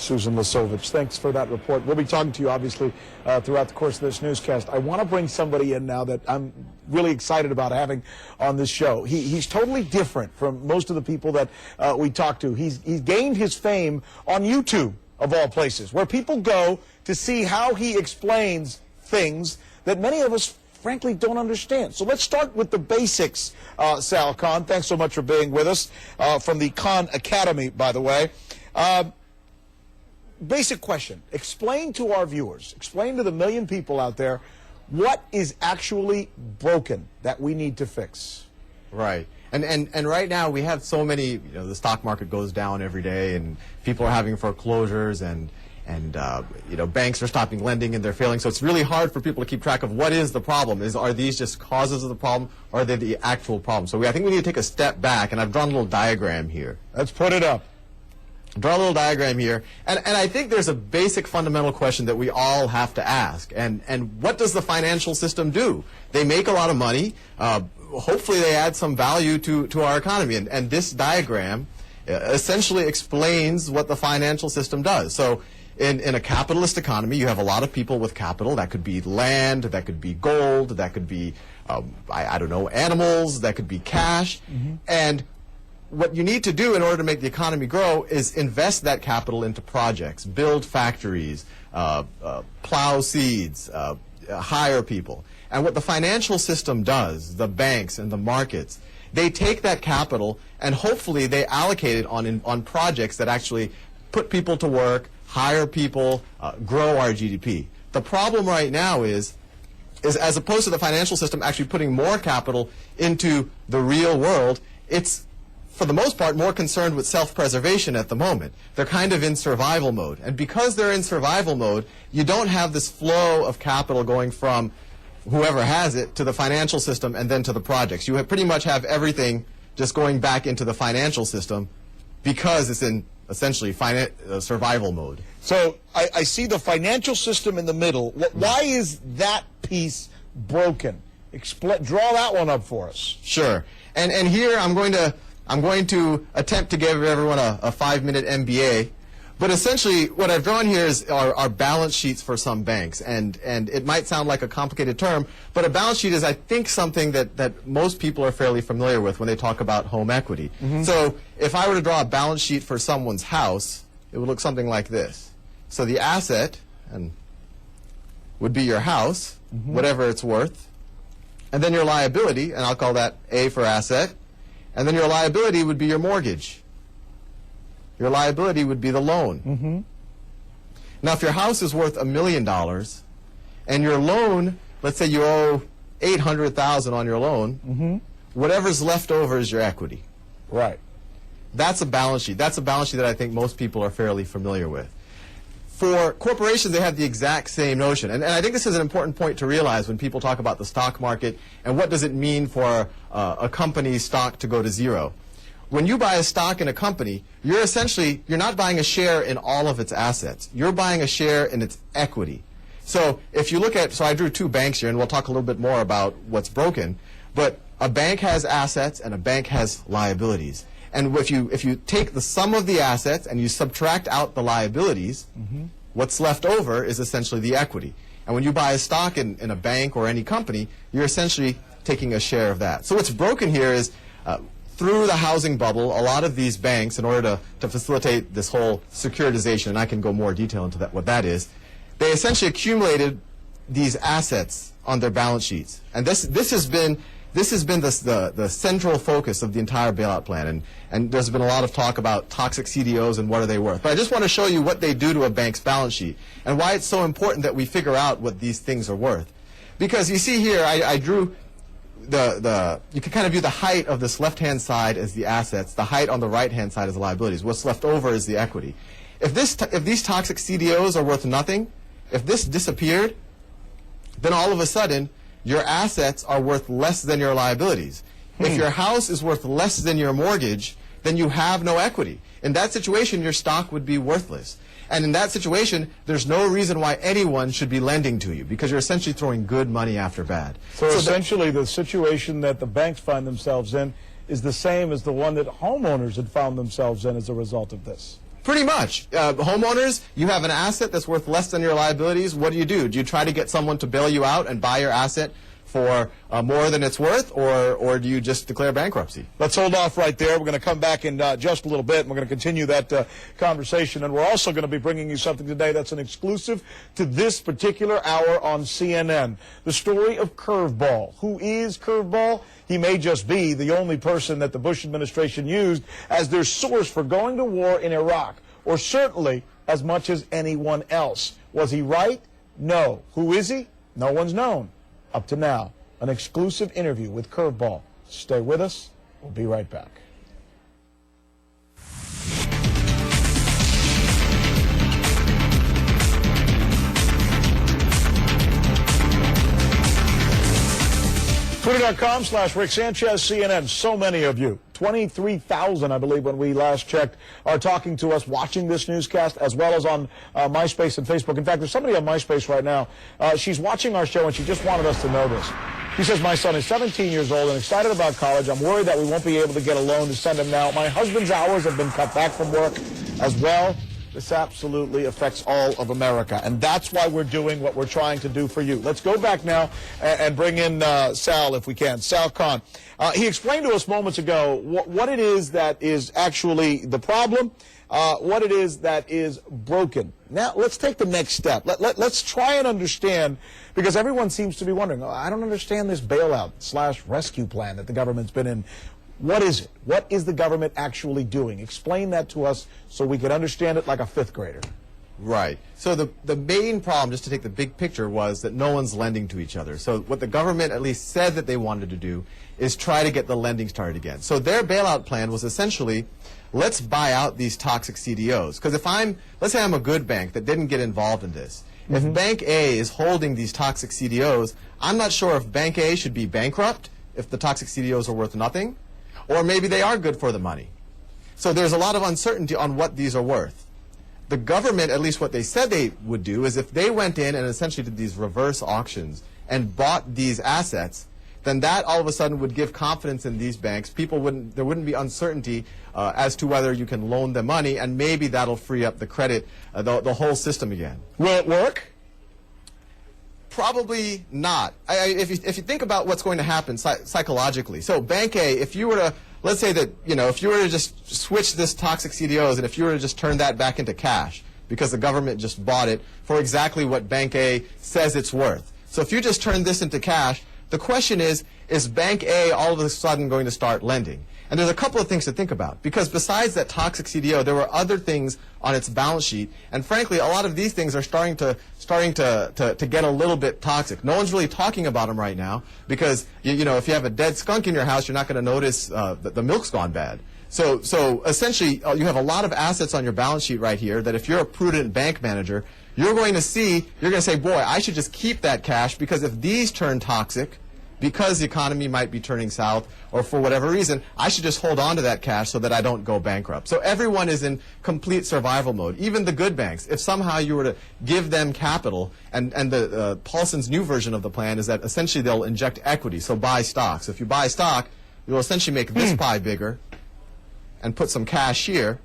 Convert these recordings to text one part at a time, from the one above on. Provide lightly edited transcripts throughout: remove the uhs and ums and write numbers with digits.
Susan Lasovich, thanks for that report. We'll be talking to you, obviously, throughout the course of this newscast. I want to bring somebody in now that I'm really excited about having on this show. He's totally different from most of the people that we talk to. He's gained his fame on YouTube, of all places, where people go to see how he explains things that many of us frankly don't understand. So let's start with the basics, Sal Khan. Thanks so much for being with us from the Khan Academy, by the way. Basic question. Explain to our viewers, explain to the million people out there, what is actually broken that we need to fix? Right. And right now we have so many, the stock market goes down every day and people are having foreclosures and banks are stopping lending and they're failing. So it's really hard for people to keep track of what is the problem. Are these just causes of the problem or are they the actual problem? So I think we need to take a step back, and I've drawn a little diagram here. Let's put it up. Draw a little diagram here, and I think there's a basic fundamental question that we all have to ask, and what does the financial system do? They make a lot of money. Hopefully they add some value to our economy, and this diagram essentially explains what the financial system does. So in a capitalist economy, you have a lot of people with capital. That could be land, that could be gold, that could be, I don't know, animals, that could be cash, and what you need to do in order to make the economy grow is invest that capital into projects, build factories, plow seeds, hire people. And what the financial system does, the banks and the markets, they take that capital and hopefully they allocate it on projects that actually put people to work, hire people, grow our GDP. The problem right now is as opposed to the financial system actually putting more capital into the real world, it's for the most part, more concerned with self-preservation at the moment. They're kind of in survival mode. And because they're in survival mode, you don't have this flow of capital going from whoever has it to the financial system and then to the projects. You pretty much have everything just going back into the financial system because it's in essentially survival mode. So I see the financial system in the middle. Why is that piece broken? Draw that one up for us. Sure. And here I'm going to attempt to give everyone a 5-minute MBA, but essentially what I've drawn here is our balance sheets for some banks, and it might sound like a complicated term, but a balance sheet is, I think, something that most people are fairly familiar with when they talk about home equity. So if I were to draw a balance sheet for someone's house, it would look something like this. So the asset would be your house, whatever it's worth, and then your liability, and I'll call that A for asset, and then your liability would be your mortgage. Your liability would be the loan. Now, if your house is worth $1 million, and your loan, let's say you owe $800,000 on your loan, whatever's left over is your equity. Right. That's a balance sheet. That's a balance sheet that I think most people are fairly familiar with. For corporations, they have the exact same notion. And I think this is an important point to realize when people talk about the stock market and what does it mean for a company's stock to go to zero. When you buy a stock in a company, you're not buying a share in all of its assets. You're buying a share in its equity. So if you look at, so I drew two banks here, and we'll talk a little bit more about what's broken, but a bank has assets and a bank has liabilities. And if you take the sum of the assets and you subtract out the liabilities, what's left over is essentially the equity. And when you buy a stock in a bank or any company, you're essentially taking a share of that. So what's broken here is through the housing bubble, a lot of these banks, in order to facilitate this whole securitization, and I can go more detail into what that is, they essentially accumulated these assets on their balance sheets. And this has been the central focus of the entire bailout plan, and there's been a lot of talk about toxic CDOs and what are they worth. But I just want to show you what they do to a bank's balance sheet and why it's so important that we figure out what these things are worth. Because you see here, I drew you can kind of view the height of this left-hand side as the assets, the height on the right-hand side as the liabilities. What's left over is the equity. If these toxic CDOs are worth nothing, if this disappeared, then all of a sudden, your assets are worth less than your liabilities. If your house is worth less than your mortgage, then you have no equity. In that situation, your stock would be worthless. And in that situation, there's no reason why anyone should be lending to you, because you're essentially throwing good money after bad. So essentially, the situation that the banks find themselves in is the same as the one that homeowners had found themselves in as a result of this. Pretty much. Homeowners, you have an asset that's worth less than your liabilities. What do? Do you try to get someone to bail you out and buy your asset for more than it's worth, or do you just declare bankruptcy? Let's hold off right there. We're going to come back in just a little bit, and we're going to continue that conversation. And we're also going to be bringing you something today that's an exclusive to this particular hour on CNN. The story of Curveball. Who is Curveball? He may just be the only person that the Bush administration used as their source for going to war in Iraq, or certainly as much as anyone else. Was he right? No. Who is he? No one's known. Up to now, an exclusive interview with Curveball. Stay with us. We'll be right back. Twitter.com/Rick Sanchez, CNN. So many of you, 23,000, I believe, when we last checked, are talking to us, watching this newscast, as well as on MySpace and Facebook. In fact, there's somebody on MySpace right now. She's watching our show, and she just wanted us to know this. She says, my son is 17 years old and excited about college. I'm worried that we won't be able to get a loan to send him now. My husband's hours have been cut back from work as well. This absolutely affects all of America, and that's why we're doing what we're trying to do for you. Let's go back now and bring in Sal, if we can. Sal Khan. He explained to us moments ago what it is that is actually the problem, what it is that is broken. Now, let's take the next step. Let's try and understand, because everyone seems to be wondering, I don't understand this bailout/rescue plan that the government's been in. What is it? What is the government actually doing? Explain that to us so we can understand it like a fifth grader. Right. So the main problem, just to take the big picture, was that no one's lending to each other. So what the government at least said that they wanted to do is try to get the lending started again. So their bailout plan was essentially, let's buy out these toxic CDOs. Because let's say I'm a good bank that didn't get involved in this. If Bank A is holding these toxic CDOs, I'm not sure if Bank A should be bankrupt if the toxic CDOs are worth nothing, or maybe they are good for the money. So there's a lot of uncertainty on what these are worth. The government, at least what they said they would do, is if they went in and essentially did these reverse auctions and bought these assets, then that all of a sudden would give confidence in these banks. There wouldn't be uncertainty as to whether you can loan them money, and maybe that'll free up the credit, the whole system again. Will it work? Probably not. If you think about what's going to happen psychologically, so Bank A, if you were to, let's say that, if you were to just switch this toxic CDOs and if you were to just turn that back into cash because the government just bought it for exactly what Bank A says it's worth. So if you just turn this into cash, the question is Bank A all of a sudden going to start lending? And there's a couple of things to think about, because besides that toxic CDO, there were other things on its balance sheet, and frankly, a lot of these things are starting to get a little bit toxic. No one's really talking about them right now, because if you have a dead skunk in your house, you're not going to notice that the milk's gone bad. So essentially, you have a lot of assets on your balance sheet right here that if you're a prudent bank manager, you're going to say, boy, I should just keep that cash, because if these turn toxic, because the economy might be turning south, or for whatever reason, I should just hold on to that cash so that I don't go bankrupt. So everyone is in complete survival mode, even the good banks. If somehow you were to give them capital, and the Paulson's new version of the plan is that essentially they'll inject equity, so buy stock. So if you buy stock, you'll essentially make this pie bigger and put some cash here.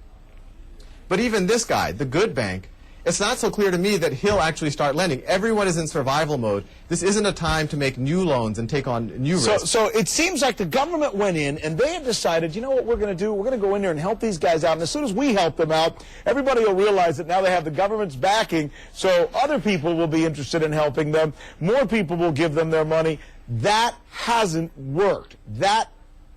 But even this guy, the good bank, it's not so clear to me that he'll actually start lending. Everyone is in survival mode. This isn't a time to make new loans and take on new risks. So it seems like the government went in and they have decided, you know what we're going to do? We're going to go in there and help these guys out. And as soon as we help them out, everybody will realize that now they have the government's backing, so other people will be interested in helping them. More people will give them their money. That hasn't worked.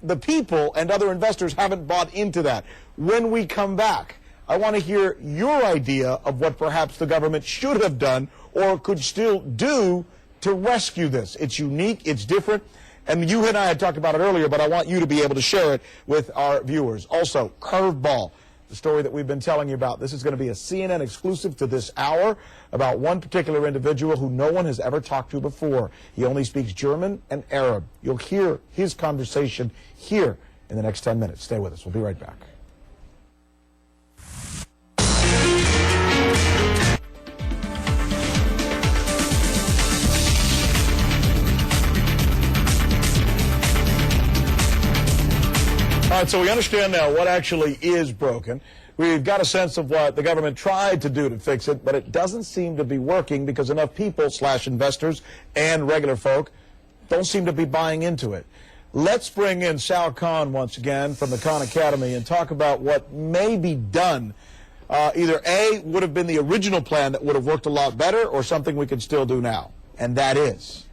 The people and other investors haven't bought into that. When we come back, I want to hear your idea of what perhaps the government should have done or could still do to rescue this. It's unique, it's different, and you and I had talked about it earlier, but I want you to be able to share it with our viewers. Also, Curveball, the story that we've been telling you about. This is going to be a CNN exclusive to this hour about one particular individual who no one has ever talked to before. He only speaks German and Arab. You'll hear his conversation here in the next 10 minutes. Stay with us. We'll be right back. All right, so we understand now what actually is broken. We've got a sense of what the government tried to do to fix it, but it doesn't seem to be working because enough people / investors and regular folk don't seem to be buying into it. Let's bring in Sal Khan once again from the Khan Academy and talk about what may be done. Either A, would have been the original plan that would have worked a lot better, or something we can still do now, and that is.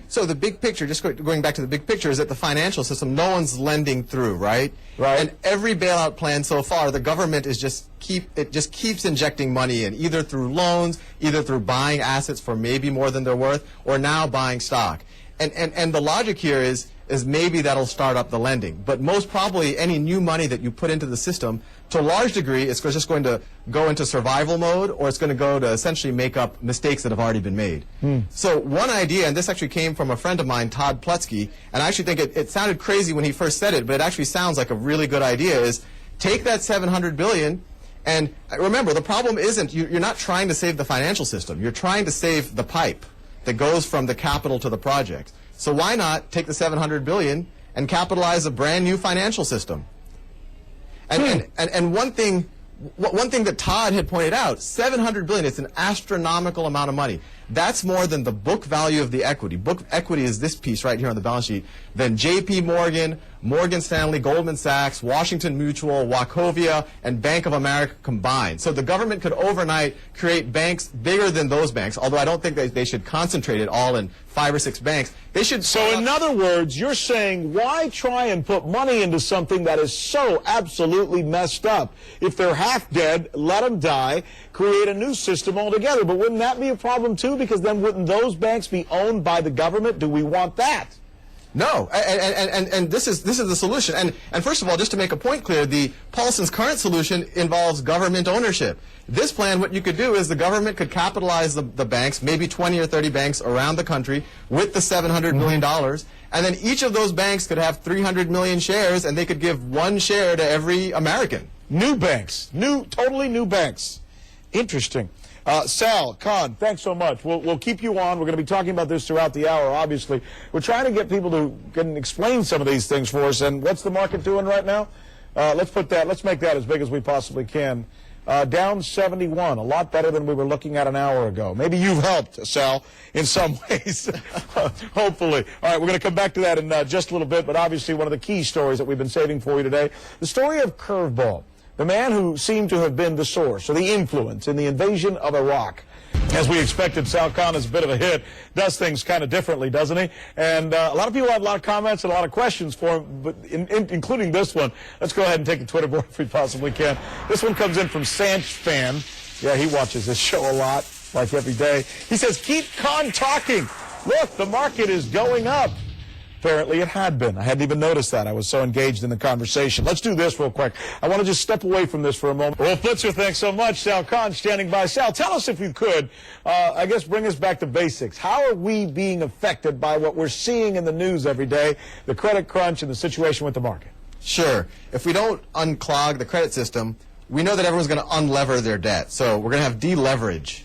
So the big picture, just going back to the big picture, is that the financial system, no one's lending through, right? Right. And every bailout plan so far, the government is just keeps injecting money in, either through loans, either through buying assets for maybe more than they're worth, or now buying stock. And the logic here is maybe that'll start up the lending. But most probably any new money that you put into the system, to a large degree, it's just going to go into survival mode, or it's going to go to essentially make up mistakes that have already been made. So one idea, and this actually came from a friend of mine, Todd Plutsky, and I actually think it sounded crazy when he first said it, but it actually sounds like a really good idea, is take that $700 billion, and remember, the problem isn't, you're not trying to save the financial system. You're trying to save the pipe that goes from the capital to the project. So why not take the $700 billion and capitalize a brand new financial system? And one thing that Todd had pointed out, $700 billion, it's an astronomical amount of money. That's more than the book value of the equity. Book equity is this piece right here on the balance sheet. Then J.P. Morgan, Morgan Stanley, Goldman Sachs, Washington Mutual, Wachovia, and Bank of America combined. So the government could overnight create banks bigger than those banks, although I don't think they should concentrate it all in 5 or 6 banks. They should. So in other words, you're saying, why try and put money into something that is so absolutely messed up? If they're half dead, let them die, create a new system altogether. But wouldn't that be a problem too? Because then wouldn't those banks be owned by the government? Do we want that? No, and this is the solution. And first of all, just to make a point clear, the Paulson's current solution involves government ownership. This plan, what you could do is the government could capitalize the banks, maybe 20 or 30 banks around the country, with the $700 million, and then each of those banks could have 300 million shares, and they could give 1 share to every American. New banks, totally new banks. Interesting. Sal, Khan, thanks so much. We'll keep you on. We're going to be talking about this throughout the hour, obviously. We're trying to get people to can explain some of these things for us. And what's the market doing right now? Let's make that as big as we possibly can. Down 71, a lot better than we were looking at an hour ago. Maybe you've helped, Sal, in some ways, hopefully. All right, we're going to come back to that in just a little bit, but obviously one of the key stories that we've been saving for you today, the story of Curveball, the man who seemed to have been the source or the influence in the invasion of Iraq. As we expected, Sal Khan is a bit of a hit, does things kind of differently, doesn't he? And a lot of people have a lot of comments and a lot of questions for him, but including this one. Let's go ahead and take the Twitter board if we possibly can. This one comes in from Sanch Fan. Yeah, he watches this show a lot, like every day. He says, keep Khan talking. Look, the market is going up. Apparently it had been. I hadn't even noticed that. I was so engaged in the conversation. Let's do this real quick. I want to just step away from this for a moment. Well, Blitzer, thanks so much. Sal Khan standing by. Sal, tell us if you could, I guess bring us back to basics. How are we being affected by what we're seeing in the news every day, the credit crunch and the situation with the market? Sure. If we don't unclog the credit system, we know that everyone's going to unlever their debt. So we're going to have deleverage.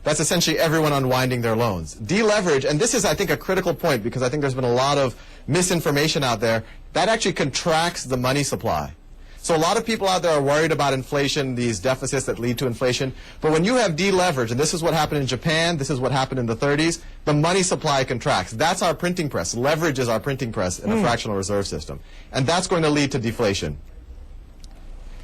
That's essentially everyone unwinding their loans. Deleverage, and this is, I think, a critical point because I think there's been a lot of misinformation out there, that actually contracts the money supply. So a lot of people out there are worried about inflation, these deficits that lead to inflation. But when you have deleverage, and this is what happened in Japan, this is what happened in the 30s, the money supply contracts. That's our printing press. Leverage is our printing press in a fractional reserve system. And that's going to lead to deflation.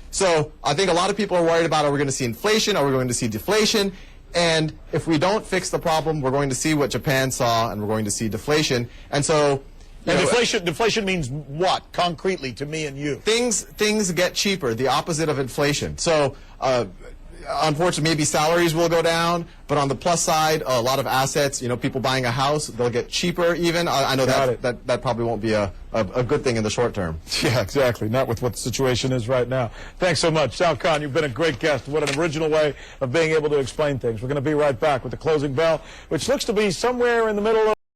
So I think a lot of people are worried about, are we going to see inflation? Are we going to see deflation? And if we don't fix the problem, we're going to see what Japan saw, and we're going to see deflation. And so, deflation means what, concretely, to me and you? Things get cheaper, the opposite of inflation. So, unfortunately, maybe salaries will go down, but on the plus side, a lot of assets, people buying a house, they'll get cheaper even. I know that probably won't be a good thing in the short term. Yeah, exactly. Not with what the situation is right now. Thanks so much. Sal Khan, you've been a great guest. What an original way of being able to explain things. We're going to be right back with the closing bell, which looks to be somewhere in the middle of